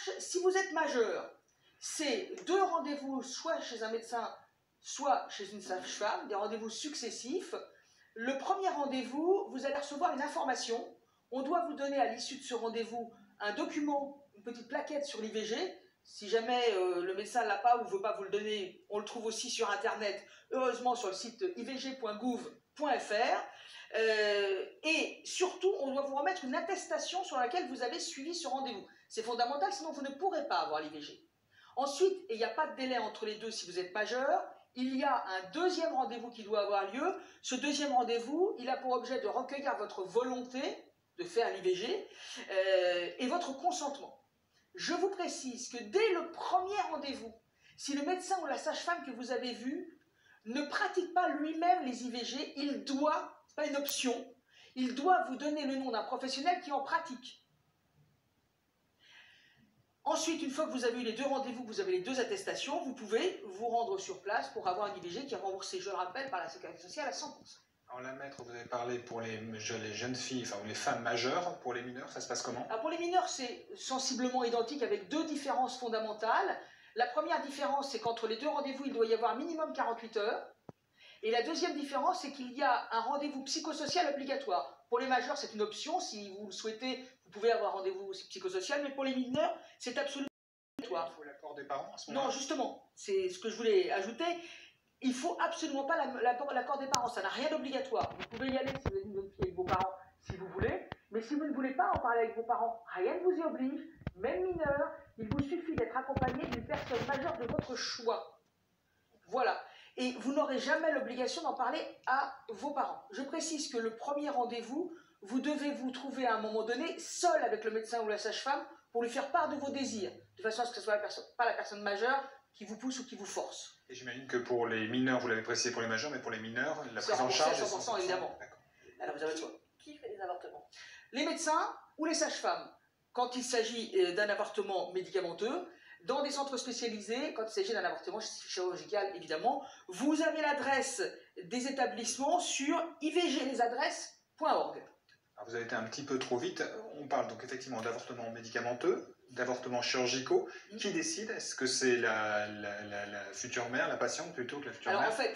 marche, si vous êtes majeur, c'est 2 rendez-vous, soit chez un médecin, soit chez une sage-femme, des rendez-vous successifs. Le premier rendez-vous, vous allez recevoir une information. On doit vous donner à l'issue de ce rendez-vous un document, une petite plaquette sur l'IVG. Si jamais le médecin ne l'a pas ou ne veut pas vous le donner, on le trouve aussi sur Internet, heureusement sur le site ivg.gouv.fr. Et surtout, on doit vous remettre une attestation sur laquelle vous avez suivi ce rendez-vous. C'est fondamental, sinon vous ne pourrez pas avoir l'IVG. Ensuite, et il n'y a pas de délai entre les deux si vous êtes majeur, il y a un deuxième rendez-vous qui doit avoir lieu. Ce deuxième rendez-vous, il a pour objet de recueillir votre volonté de faire l'IVG et votre consentement. Je vous précise que dès le premier rendez-vous, si le médecin ou la sage-femme que vous avez vu ne pratique pas lui-même les IVG, il doit, c'est pas une option, il doit vous donner le nom d'un professionnel qui en pratique. Ensuite, une fois que vous avez eu les 2 rendez-vous, que vous avez les 2 attestations, vous pouvez vous rendre sur place pour avoir un IVG qui est remboursé, je le rappelle, par la Sécurité sociale à 100%. Alors la maître, vous avez parlé pour les jeunes filles, enfin ou les femmes majeures, pour les mineurs, ça se passe comment? Alors pour les mineurs, c'est sensiblement identique avec 2 différences fondamentales. La première différence, c'est qu'entre les 2 rendez-vous, il doit y avoir minimum 48 heures. Et la deuxième différence, c'est qu'il y a un rendez-vous psychosocial obligatoire. Pour les majeurs, c'est une option. Si vous le souhaitez, vous pouvez avoir un rendez-vous psychosocial. Mais pour les mineurs, c'est absolument obligatoire. Il faut l'accord des parents à ce moment-là? Non, justement, c'est ce que je voulais ajouter. Il ne faut absolument pas l'accord des parents. Ça n'a rien d'obligatoire. Vous pouvez y aller si vous êtes une jeune fille avec vos parents, si vous voulez. Mais si vous ne voulez pas en parler avec vos parents, rien ne vous y oblige. Même mineur, il vous suffit d'être accompagné d'une personne majeure de votre choix. Voilà. Et vous n'aurez jamais l'obligation d'en parler à vos parents. Je précise que le premier rendez-vous, vous devez vous trouver à un moment donné seul avec le médecin ou la sage-femme pour lui faire part de vos désirs, de façon à ce que ce ne soit pas la personne majeure qui vous pousse ou qui vous force. Et j'imagine que pour les mineurs, vous l'avez précisé pour les majeurs, mais pour les mineurs, la prise en charge est 100%, évidemment. Alors, vous avez le choix. Qui fait des avortements? Les médecins ou les sages-femmes, quand il s'agit d'un avortement médicamenteux. Dans des centres spécialisés, quand il s'agit d'un avortement chirurgical, évidemment, vous avez l'adresse des établissements sur ivglesadresses.org. Alors vous avez été un petit peu trop vite. On parle donc effectivement d'avortements médicamenteux, d'avortements chirurgicaux. Qui décide? Est-ce que c'est la future mère, la patiente plutôt que la future mère? Alors en fait,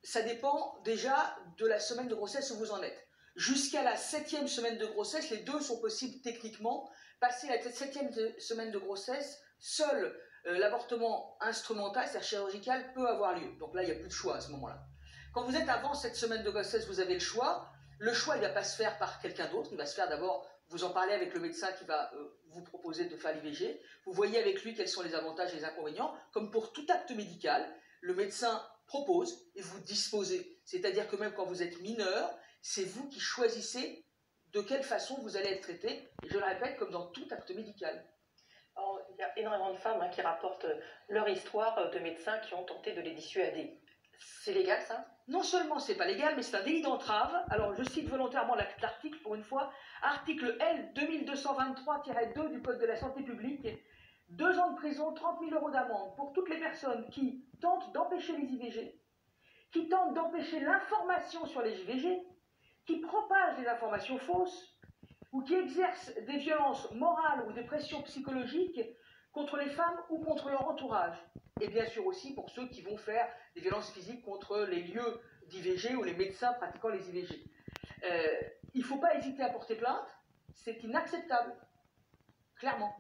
ça dépend déjà de la semaine de grossesse où vous en êtes. Jusqu'à la 7e semaine de grossesse, les 2 sont possibles techniquement. Passé la 7e semaine de grossesse, seul l'avortement instrumental, c'est-à-dire chirurgical, peut avoir lieu. Donc là, il n'y a plus de choix à ce moment-là. Quand vous êtes avant cette semaine de grossesse, vous avez le choix. Le choix, il ne va pas se faire par quelqu'un d'autre. Il va se faire d'abord, vous en parlez avec le médecin qui va vous proposer de faire l'IVG. Vous voyez avec lui quels sont les avantages et les inconvénients. Comme pour tout acte médical, le médecin propose et vous disposez. C'est-à-dire que même quand vous êtes mineur, c'est vous qui choisissez de quelle façon vous allez être traité. Et je le répète, comme dans tout acte médical. Alors, il y a énormément de femmes qui rapportent leur histoire de médecins qui ont tenté de les dissuader. C'est légal, ça? Non seulement c'est pas légal, mais c'est un délit d'entrave. Alors je cite volontairement l'article pour une fois. Article L 2223-2 du Code de la santé publique. 2 ans de prison, 30 000 € d'amende pour toutes les personnes qui tentent d'empêcher les IVG, qui tentent d'empêcher l'information sur les IVG, qui propagent des informations fausses, ou qui exercent des violences morales ou des pressions psychologiques contre les femmes ou contre leur entourage. Et bien sûr aussi pour ceux qui vont faire des violences physiques contre les lieux d'IVG ou les médecins pratiquant les IVG. Il ne faut pas hésiter à porter plainte, c'est inacceptable, clairement.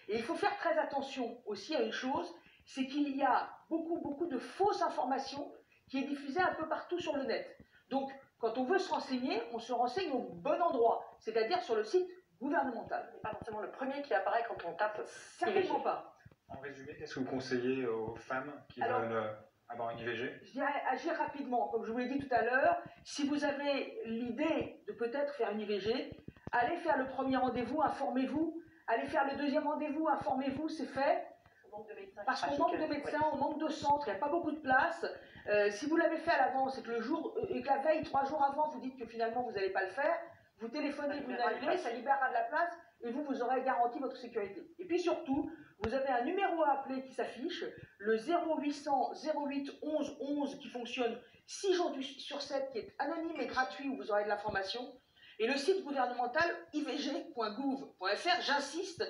Et il faut faire très attention aussi à une chose, c'est qu'il y a beaucoup de fausses informations qui est diffusée un peu partout sur le net. Donc, quand on veut se renseigner, on se renseigne au bon endroit, c'est-à-dire sur le site gouvernemental. C'est pas forcément le premier qui apparaît quand on tape Certainement IVG. pas. En résumé, qu'est-ce que vous conseillez aux femmes qui veulent avoir une IVG? Je dirais agir rapidement. Comme je vous l'ai dit tout à l'heure, si vous avez l'idée de peut-être faire une IVG, allez faire le premier rendez-vous, informez-vous. Allez faire le deuxième rendez-vous, informez-vous, c'est fait. Parce qu'on manque de médecins, on manque de centres, il n'y a pas beaucoup de place. Si vous l'avez fait à l'avance et que le jour, et que la veille, 3 jours avant, vous dites que finalement vous n'allez pas le faire, vous téléphonez, vous annulez, ça libérera de la place et vous aurez garanti votre sécurité. Et puis surtout, vous avez un numéro à appeler qui s'affiche, le 0800 08 11 11 qui fonctionne 6 jours sur 7, qui est anonyme et gratuit où vous aurez de l'information. Et le site gouvernemental ivg.gouv.fr, j'insiste,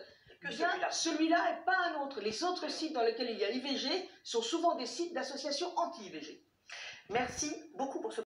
que Bien, celui-là. celui-là et pas un autre. Les autres sites dans lesquels il y a l'IVG sont souvent des sites d'associations anti-IVG. Merci beaucoup pour ce